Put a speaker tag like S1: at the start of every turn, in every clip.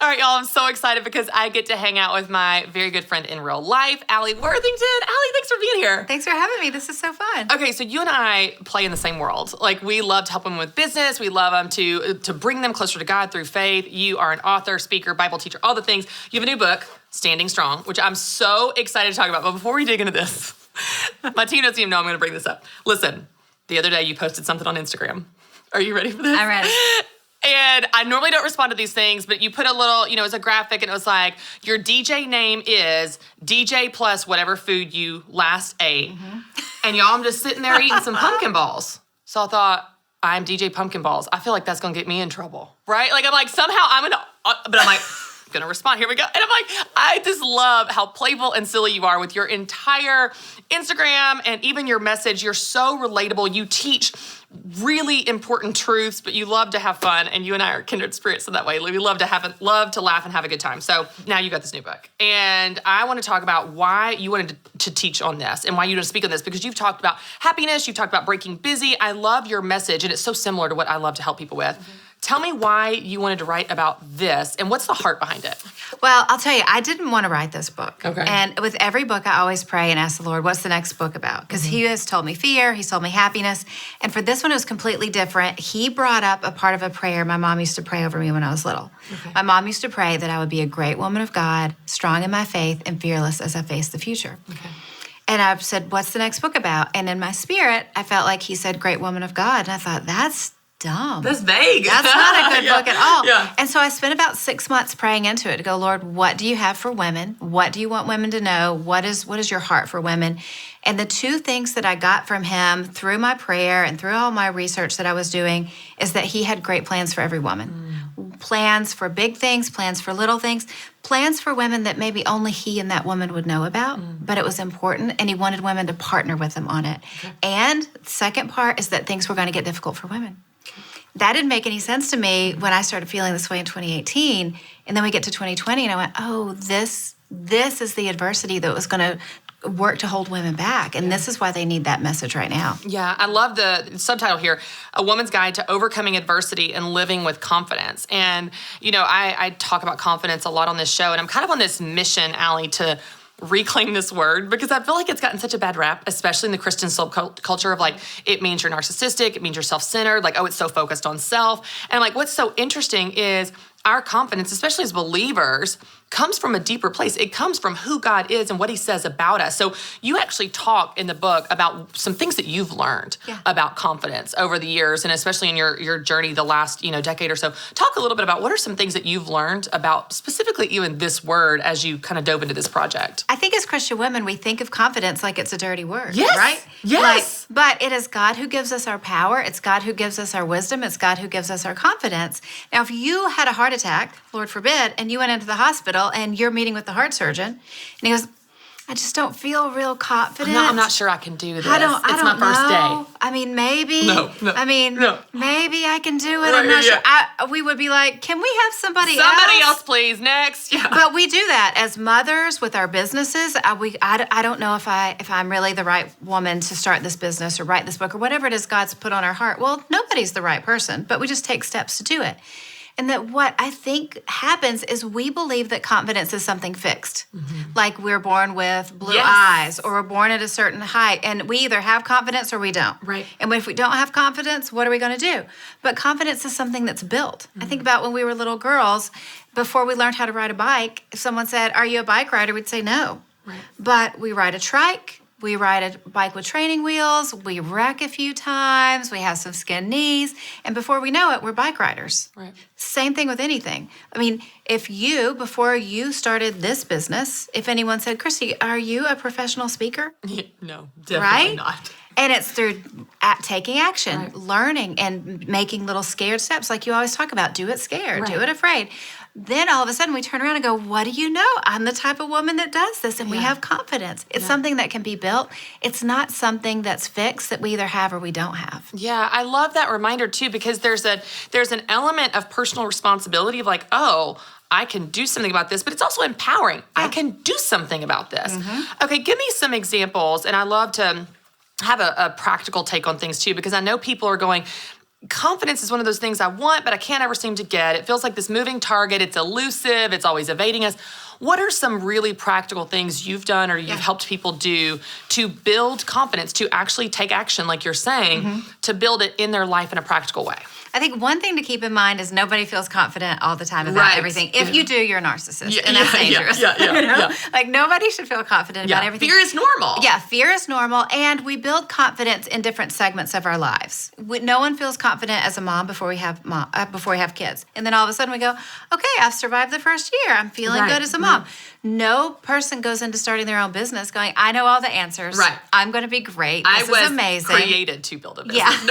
S1: All right, y'all, I'm so excited because I get to hang out with my very good friend in real life, Alli Worthington. Alli, thanks for being here.
S2: Thanks for having me. This is so fun.
S1: Okay, so you and I play in the same world. Like, we love to help women with business. We love them to bring them closer to God through faith. You are an author, speaker, Bible teacher, all the things. You have a new book, Standing Strong, which I'm so excited to talk about. But before we dig into this, my team doesn't even know I'm going to bring this up. Listen, the other day you posted something on Instagram. Are you ready for this?
S2: I'm ready.
S1: And I normally don't respond to these things, but you put a little, it was a graphic and it was like, your DJ name is DJ plus whatever food you last ate. Mm-hmm. And y'all, I'm just sitting there eating some pumpkin balls. So I thought, I'm DJ Pumpkin Balls. I feel like that's gonna get me in trouble, right? Like, I'm like, somehow I'm gonna, but I'm like, gonna respond, here we go. And I'm like, I just love how playful and silly you are with your entire Instagram and even your message. You're so relatable. You teach really important truths, but you love to have fun, and you and I are kindred spirits in that way. We love to laugh and have a good time. So now you got this new book, and I want to talk about why you wanted to teach on this and why you want to speak on this, because you've talked about happiness, you've talked about breaking busy. I love your message, and it's so similar to what I love to help people with. Mm-hmm. Tell me why you wanted to write about this, and what's the heart behind it?
S2: Well, I'll tell you, I didn't want to write this book.
S1: Okay.
S2: And with every book, I always pray and ask the Lord, what's the next book about? Because He has told me fear, He's told me happiness. And for this one, it was completely different. He brought up a part of a prayer my mom used to pray over me when I was little. Okay. My mom used to pray that I would be a great woman of God, strong in my faith, and fearless as I face the future. Okay. And I said, what's the next book about? And in my spirit, I felt like He said, great woman of God. And I thought, that's dumb.
S1: That's vague.
S2: That's not a good
S1: yeah.
S2: book at all.
S1: Yeah.
S2: And so I spent about 6 months praying into it to go, Lord, what do you have for women? What do you want women to know? What is your heart for women? And the two things that I got from Him through my prayer and through all my research that I was doing is that He had great plans for every woman. Plans for big things, plans for little things, plans for women that maybe only He and that woman would know about, but it was important, and He wanted women to partner with Him on it. Okay. And the second part is that things were going to get difficult for women. That didn't make any sense to me when I started feeling this way in 2018. And then we get to 2020 and I went, oh, this is the adversity that was going to work to hold women back. And this is why they need that message right now.
S1: Yeah, I love the subtitle here, A Woman's Guide to Overcoming Adversity and Living with Confidence. And, I talk about confidence a lot on this show, and I'm kind of on this mission, Alli, to reclaim this word, because I feel like it's gotten such a bad rap, especially in the Christian culture of like, it means you're narcissistic, it means you're self-centered, like, oh, it's so focused on self. And like, what's so interesting is our confidence, especially as believers, comes from a deeper place. It comes from who God is and what He says about us. So you actually talk in the book about some things that you've learned about confidence over the years, and especially in your journey the last decade or so. Talk a little bit about what are some things that you've learned about specifically even this word as you kind of dove into this project.
S2: I think as Christian women, we think of confidence like it's a dirty word,
S1: yes.
S2: right?
S1: Yes.
S2: But it is God who gives us our power. It's God who gives us our wisdom. It's God who gives us our confidence. Now, if you had a heart attack, Lord forbid, and you went into the hospital and you're meeting with the heart surgeon, and he goes, I just don't feel real confident.
S1: I'm not sure I can do this.
S2: I don't
S1: it's my first
S2: know.
S1: day.
S2: I mean, maybe.
S1: No.
S2: Maybe I can do it.
S1: Right,
S2: I'm not
S1: yeah.
S2: sure. We would be like, can we have somebody
S1: else, please, next. Yeah.
S2: But we do that as mothers with our businesses. I don't know if I'm really the right woman to start this business or write this book or whatever it is God's put on our heart. Well, nobody's the right person, but we just take steps to do it. And that what I think happens is we believe that confidence is something fixed. Mm-hmm. Like we're born with blue eyes, or we're born at a certain height, and we either have confidence or we don't.
S1: Right.
S2: And if we don't have confidence, what are we going to do? But confidence is something that's built. Mm-hmm. I think about when we were little girls, before we learned how to ride a bike, if someone said, are you a bike rider? We'd say no. Right. But we ride a trike. We ride a bike with training wheels, we wreck a few times, we have some skinned knees, and before we know it, we're bike riders.
S1: Right.
S2: Same thing with anything. I mean, before you started this business, if anyone said, Christy, are you a professional speaker?
S1: No, definitely not.
S2: And it's through taking action, right. Learning, and making little scared steps, like you always talk about. Do it scared, right. Do it afraid. Then all of a sudden we turn around and go, what do you know? I'm the type of woman that does this, and we have confidence. It's something that can be built. It's not something that's fixed that we either have or we don't have.
S1: Yeah, I love that reminder too, because there's an element of personal responsibility of like, oh, I can do something about this, but it's also empowering. Yeah. I can do something about this. Mm-hmm. Okay, give me some examples, and I love to have a practical take on things too, because I know people are going, confidence is one of those things I want, but I can't ever seem to get. It feels like this moving target. It's elusive. It's always evading us. What are some really practical things you've done or you've helped people do to build confidence, to actually take action, like you're saying, to build it in their life in a practical way?
S2: I think one thing to keep in mind is nobody feels confident all the time about everything. If you do, you're a narcissist, and that's dangerous. Like, nobody should feel confident about everything.
S1: Fear is normal.
S2: Yeah, fear is normal, and we build confidence in different segments of our lives. No one feels confident as a mom before we have kids, and then all of a sudden we go, okay, I've survived the first year. I'm feeling good as a mom. No person goes into starting their own business going, I know all the answers.
S1: Right.
S2: I'm going to be great. This is amazing.
S1: Created to build a business.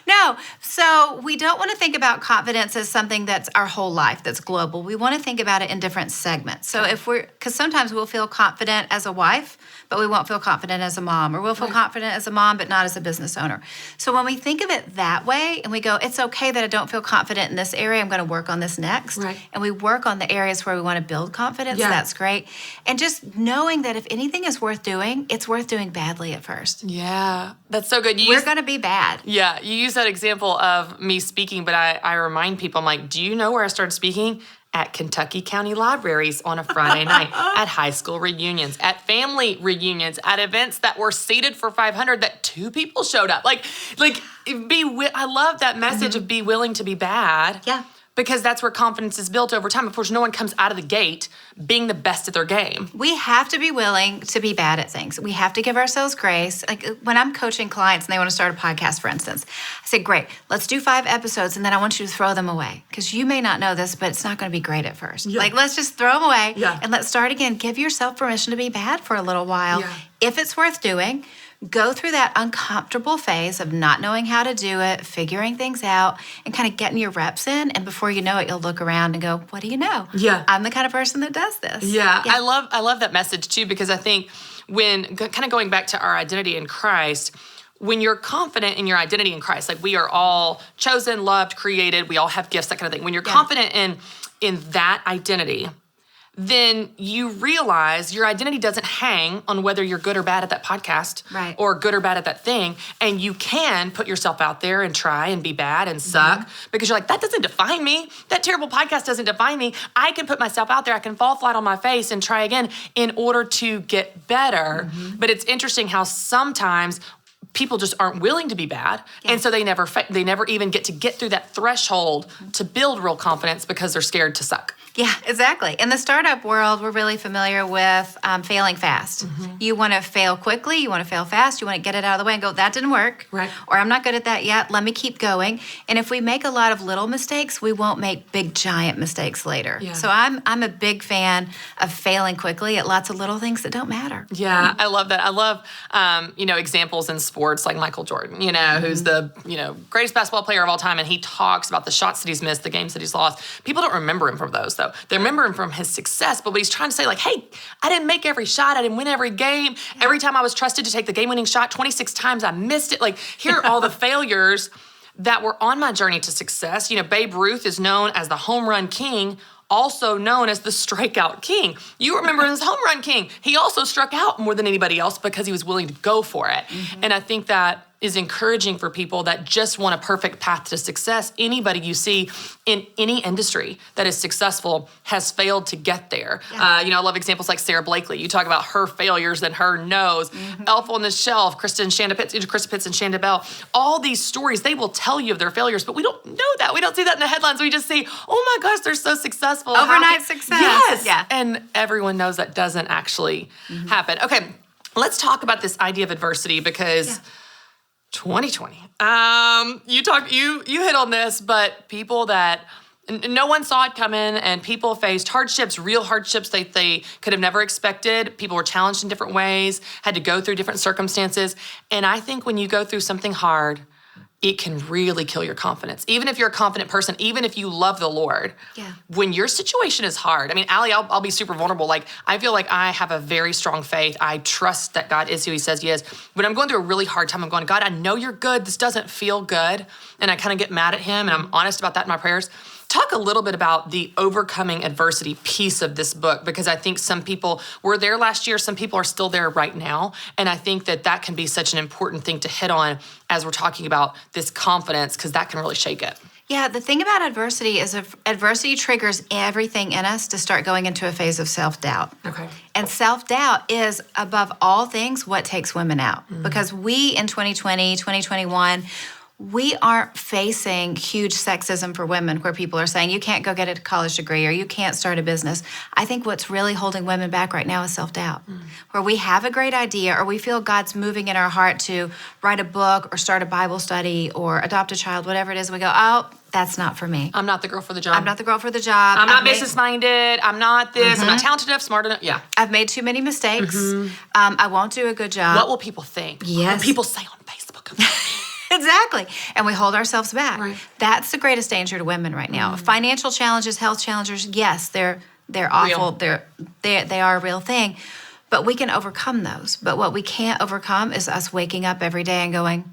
S2: No. So we don't want to think about confidence as something that's our whole life, that's global. We want to think about it in different segments. So because sometimes we'll feel confident as a wife, but we won't feel confident as a mom, or we'll feel confident as a mom, but not as a business owner. So when we think of it that way, and we go, it's okay that I don't feel confident in this area, I'm going to work on this next.
S1: Right.
S2: And we work on the areas where we want to build confidence, that's great. And just knowing that if anything is worth doing, it's worth doing badly at first.
S1: Yeah, that's so good.
S2: We're going to be bad.
S1: Yeah, you use that example of me speaking, but I remind people, I'm like, do you know where I started speaking? At Kentucky County Libraries on a Friday night, at high school reunions, at family reunions, at events that were seated for 500 that 2 people showed up. I love that message of be willing to be bad.
S2: Yeah.
S1: Because that's where confidence is built over time. Of course, no one comes out of the gate being the best at their game.
S2: We have to be willing to be bad at things. We have to give ourselves grace. Like when I'm coaching clients and they want to start a podcast, for instance, I say, great, let's do 5 episodes, and then I want you to throw them away. Because you may not know this, but it's not going to be great at first.
S1: Yeah.
S2: Like, let's just throw them away
S1: and
S2: let's start again. Give yourself permission to be bad for a little while.
S1: Yeah.
S2: If it's worth doing, go through that uncomfortable phase of not knowing how to do it, figuring things out, and kind of getting your reps in. And before you know it, you'll look around and go, what do you know?
S1: Yeah.
S2: I'm the kind of person that does this.
S1: Yeah. I love that message too, because I think when kind of going back to our identity in Christ, when you're confident in your identity in Christ, like we are all chosen, loved, created, we all have gifts, that kind of thing. When you're confident in that identity, then you realize your identity doesn't hang on whether you're good or bad at that podcast or good or bad at that thing. And you can put yourself out there and try and be bad and suck because you're like, that doesn't define me. That terrible podcast doesn't define me. I can put myself out there. I can fall flat on my face and try again in order to get better. But it's interesting how sometimes people just aren't willing to be bad. And so they never even get through that threshold to build real confidence because they're scared to suck.
S2: Yeah, exactly. In the startup world, we're really familiar with failing fast. You want to fail quickly. You want to fail fast. You want to get it out of the way and go, that didn't work.
S1: Right.
S2: Or I'm not good at that yet. Let me keep going. And if we make a lot of little mistakes, we won't make big, giant mistakes later. Yeah. So I'm a big fan of failing quickly at lots of little things that don't matter.
S1: Yeah, I love that. I love, examples in sports like Michael Jordan, who's the, greatest basketball player of all time. And he talks about the shots that he's missed, the games that he's lost. People don't remember him from those, though. They remember him from his success, but what he's trying to say, like, hey, I didn't make every shot. I didn't win every game. Yeah. Every time I was trusted to take the game-winning shot, 26 times I missed it. Like, here are all the failures that were on my journey to success. Babe Ruth is known as the home run king, also known as the strikeout king. You remember him as home run king. He also struck out more than anybody else because he was willing to go for it. And I think that is encouraging for people that just want a perfect path to success. Anybody you see in any industry that is successful has failed to get there. Yeah. I love examples like Sarah Blakely. You talk about her failures and her no's. Elf on the Shelf, Krista Pitts and Shanda Bell. All these stories, they will tell you of their failures, but we don't know that. We don't see that in the headlines. We just see, oh my gosh, they're so successful.
S2: Overnight success.
S1: Yes.
S2: Yeah.
S1: And everyone knows that doesn't actually happen. Okay, let's talk about this idea of adversity because 2020. You hit on this, but people that no one saw it coming, and people faced hardships, real hardships they could have never expected. People were challenged in different ways, had to go through different circumstances. And I think when you go through something hard, it can really kill your confidence. Even if you're a confident person, even if you love the Lord, when your situation is hard. I mean, Alli, I'll be super vulnerable. Like, I feel like I have a very strong faith. I trust that God is who he says he is. When I'm going through a really hard time, I'm going, God, I know you're good. This doesn't feel good. And I kind of get mad at him, and I'm honest about that in my prayers. Talk a little bit about the overcoming adversity piece of this book, because I think some people were there last year, some people are still there right now, and I think that can be such an important thing to hit on as we're talking about this confidence, because that can really shake it.
S2: Yeah, the thing about adversity is if adversity triggers everything in us to start going into a phase of self-doubt.
S1: Okay.
S2: And self-doubt is, above all things, what takes women out. Because we, in 2020, 2021, we aren't facing huge sexism for women where people are saying, you can't go get a college degree or you can't start a business. I think what's really holding women back right now is self-doubt, where we have a great idea or we feel God's moving in our heart to write a book or start a Bible study or adopt a child, whatever it is. We go, oh, that's not for me.
S1: I'm not the girl for the job.
S2: I'm not the girl for the job.
S1: I'm not business-minded. I'm not this. I'm not talented enough, smart enough. Yeah.
S2: I've made too many mistakes. I won't do a good job.
S1: What will people think?
S2: Yes.
S1: What will people say on Facebook about me?
S2: Exactly. And we hold ourselves back.
S1: Right.
S2: That's the greatest danger to women right now. Financial challenges, health challenges, yes, they're awful. They are a real thing. But we can overcome those. But what we can't overcome is us waking up every day and going,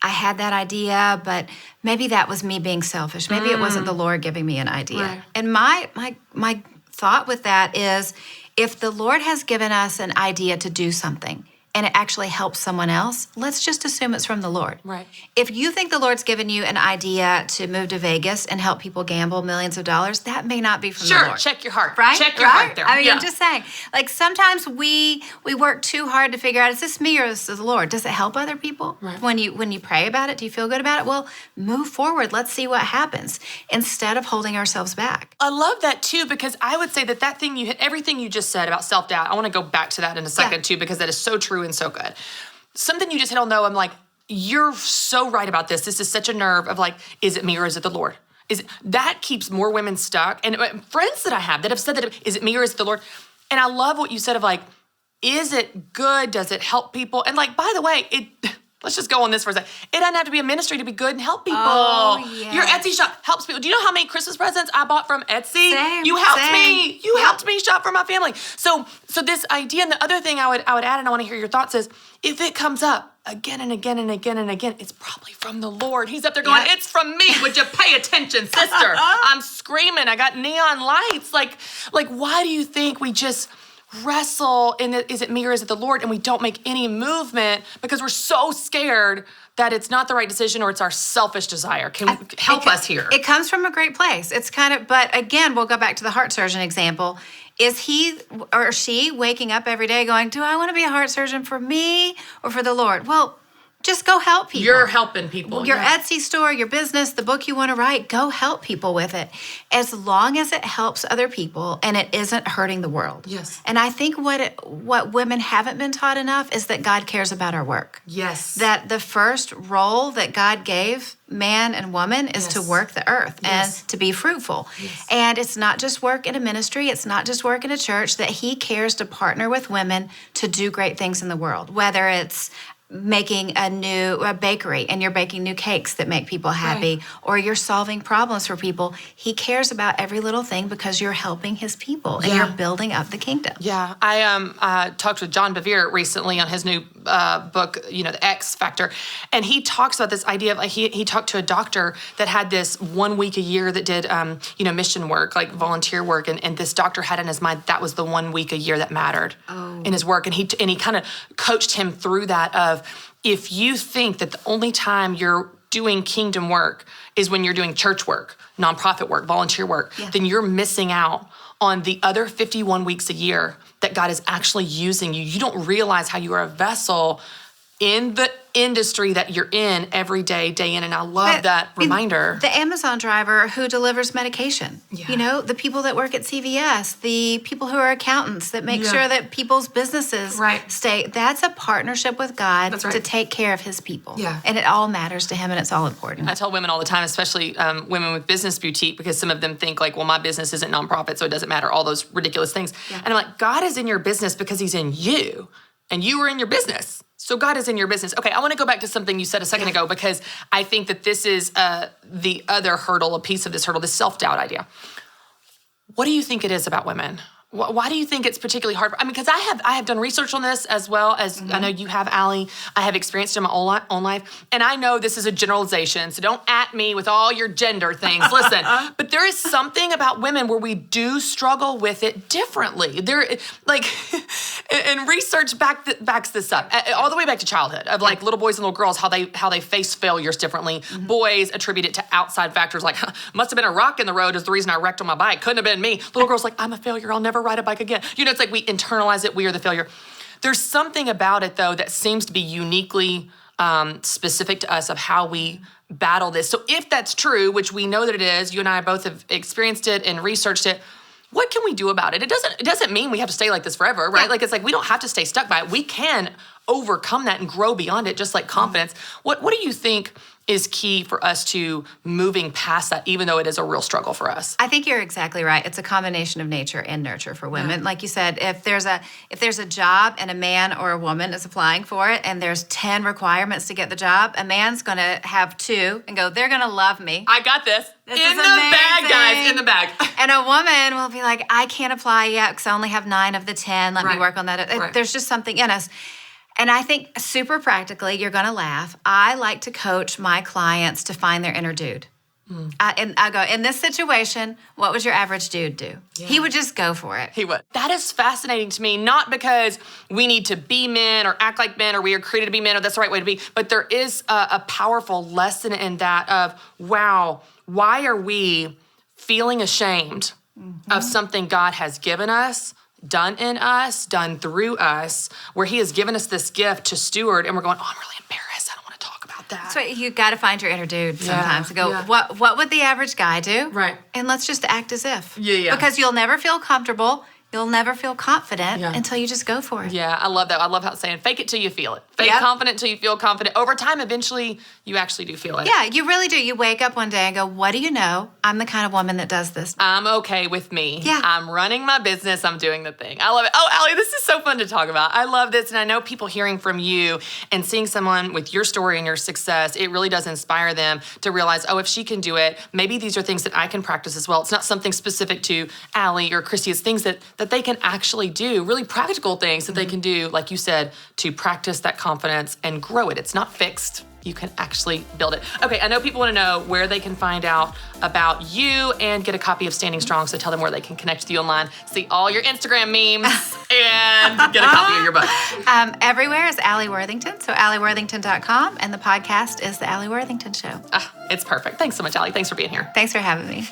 S2: I had that idea, but maybe that was me being selfish. Maybe it wasn't the Lord giving me an idea.
S1: Right.
S2: And my thought with that is, if the Lord has given us an idea to do something and it actually helps someone else, let's just assume it's from the Lord.
S1: Right.
S2: If you think the Lord's given you an idea to move to Vegas and help people gamble millions of dollars, that may not be from the Lord.
S1: Sure, check your heart.
S2: Right?
S1: Check your heart there.
S2: I mean,
S1: Yeah.
S2: I'm just saying, like sometimes we work too hard to figure out, is this me or is this the Lord? Does it help other people?
S1: Right.
S2: When you pray about it, do you feel good about it? Well, move forward. Let's see what happens instead of holding ourselves back.
S1: I love that too, because I would say that thing you hit, everything you just said about self-doubt, I want to go back to that in a second too, because that is so true and so good. Something you just hit on though, I'm like, you're so right about this. This is such a nerve of like, is it me or is it the Lord? That keeps more women stuck. And friends that I have that have said that, is it me or is it the Lord? And I love what you said of like, is it good? Does it help people? And like, by the way, let's just go on this for a second. It doesn't have to be a ministry to be good and help people.
S2: Oh, yes.
S1: Your Etsy shop helps people. Do you know how many Christmas presents I bought from Etsy?
S2: Same,
S1: You helped
S2: same.
S1: me. You helped me shop for my family. So this idea, and the other thing I would add, and I want to hear your thoughts, is if it comes up again and again and again and again, it's probably from the Lord. He's up there going, it's from me. Would you pay attention, sister? I'm screaming. I got neon lights. Like, why do you think we just wrestle in is it me or is it the Lord, and we don't make any movement because we're so scared that it's not the right decision or it's our selfish desire? Can you help us here?
S2: It comes from a great place. It's kind of, but again, we'll go back to the heart surgeon example. Is he or she waking up every day going, do I want to be a heart surgeon for me or for the Lord? Well, just go help people.
S1: You're helping people.
S2: Your Etsy store, your business, the book you want to write, go help people with it. As long as it helps other people and it isn't hurting the world.
S1: Yes.
S2: And I think what women haven't been taught enough is that God cares about our work.
S1: Yes.
S2: That the first role that God gave man and woman is to work the earth and to be fruitful.
S1: Yes.
S2: And it's not just work in a ministry, it's not just work in a church, that he cares to partner with women to do great things in the world, whether it's making a bakery and you're baking new cakes that make people happy, or you're solving problems for people. He cares about every little thing because you're helping his people and you're building up the kingdom.
S1: Yeah, I talked with John Bevere recently on his new book, The X Factor, and he talks about this idea of like he talked to a doctor that had this 1 week a year that did mission work, like volunteer work, and this doctor had in his mind that was the 1 week a year that mattered in his work, and he kind of coached him through that of, if you think that the only time you're doing kingdom work is when you're doing church work, nonprofit work, volunteer work, then you're missing out on the other 51 weeks a year that God is actually using you. You don't realize how you are a vessel in the industry that you're in every day, day in. And I love that reminder.
S2: The Amazon driver who delivers medication, the people that work at CVS, the people who are accountants that make sure that people's businesses stay. That's a partnership with God to take care of his people. Yeah. And it all matters to him and it's all important.
S1: I tell women all the time, especially women with business boutique, because some of them think like, well, my business isn't nonprofit, so it doesn't matter, all those ridiculous things. Yeah. And I'm like, God is in your business because he's in you, and you are in your business. So God is in your business. Okay, I want to go back to something you said a second ago, because I think that this is the other hurdle, a piece of this hurdle, this self-doubt idea. What do you think it is about women? Why do you think it's particularly hard? I mean, because I have done research on this as well as I know you have, Alli. I have experienced it in my own life. And I know this is a generalization, so don't at me with all your gender things. Listen, but there is something about women where we do struggle with it differently. And research backs this up, all the way back to childhood, of like little boys and little girls, how they face failures differently. Boys attribute it to outside factors like, must have been a rock in the road is the reason I wrecked on my bike. Couldn't have been me. Little girls like, I'm a failure. I'll never ride a bike again. You know, it's like we internalize it. We are the failure. There's something about it, though, that seems to be uniquely specific to us of how we battle this. So if that's true, which we know that it is, you and I both have experienced it and researched it, what can we do about it? It doesn't mean we have to stay like this forever, right? Like, it's like we don't have to stay stuck by it. We can overcome that and grow beyond it, just like confidence. What do you think is key for us to moving past that, even though it is a real struggle for us?
S2: I think you're exactly right. It's a combination of nature and nurture for women. Like you said, if there's a job and a man or a woman is applying for it and there's 10 requirements to get the job, a man's going to have 2 and go, they're going to love me.
S1: I got this.
S2: This
S1: in
S2: is
S1: the
S2: amazing.
S1: bag, guys, in the bag.
S2: And a woman will be like, I can't apply yet because I only have 9 of the 10. Let me work on that.
S1: Right.
S2: There's just something in us. And I think super practically, you're going to laugh. I like to coach my clients to find their inner dude. And I go, in this situation, what would your average dude do? Yeah. He would just go for it.
S1: He would. That is fascinating to me, not because we need to be men or act like men or we are created to be men or that's the right way to be, but there is a powerful lesson in that of, wow, why are we feeling ashamed of something God has given us, done in us, done through us, where he has given us this gift to steward, and we're going, oh, I'm really embarrassed. I don't want to talk about that.
S2: So you got to find your inner dude sometimes to go,
S1: yeah.
S2: what would the average guy do?
S1: Right.
S2: And let's just act as if.
S1: Yeah.
S2: Because you'll never feel comfortable. You'll never feel confident until you just go for it.
S1: Yeah, I love that. I love how it's saying, fake it till you feel it. Fake
S2: Yep.
S1: confident till you feel confident. Over time, eventually, you actually do feel it.
S2: Yeah, you really do. You wake up one day and go, what do you know? I'm the kind of woman that does this.
S1: I'm okay with me.
S2: Yeah.
S1: I'm running my business. I'm doing the thing. I love it. Oh, Alli, this is so fun to talk about. I love this. And I know people hearing from you and seeing someone with your story and your success, it really does inspire them to realize, oh, if she can do it, maybe these are things that I can practice as well. It's not something specific to Alli or Christy. It's things that they can actually do, really practical things that they can do, like you said, to practice that confidence and grow it. It's not fixed. You can actually build it. Okay, I know people want to know where they can find out about you and get a copy of Standing Strong, so tell them where they can connect with you online, see all your Instagram memes, and get a copy of your book.
S2: Everywhere is Alli Worthington, so alliworthington.com, and the podcast is The Alli Worthington Show.
S1: It's perfect. Thanks so much, Alli. Thanks for being here.
S2: Thanks for having me.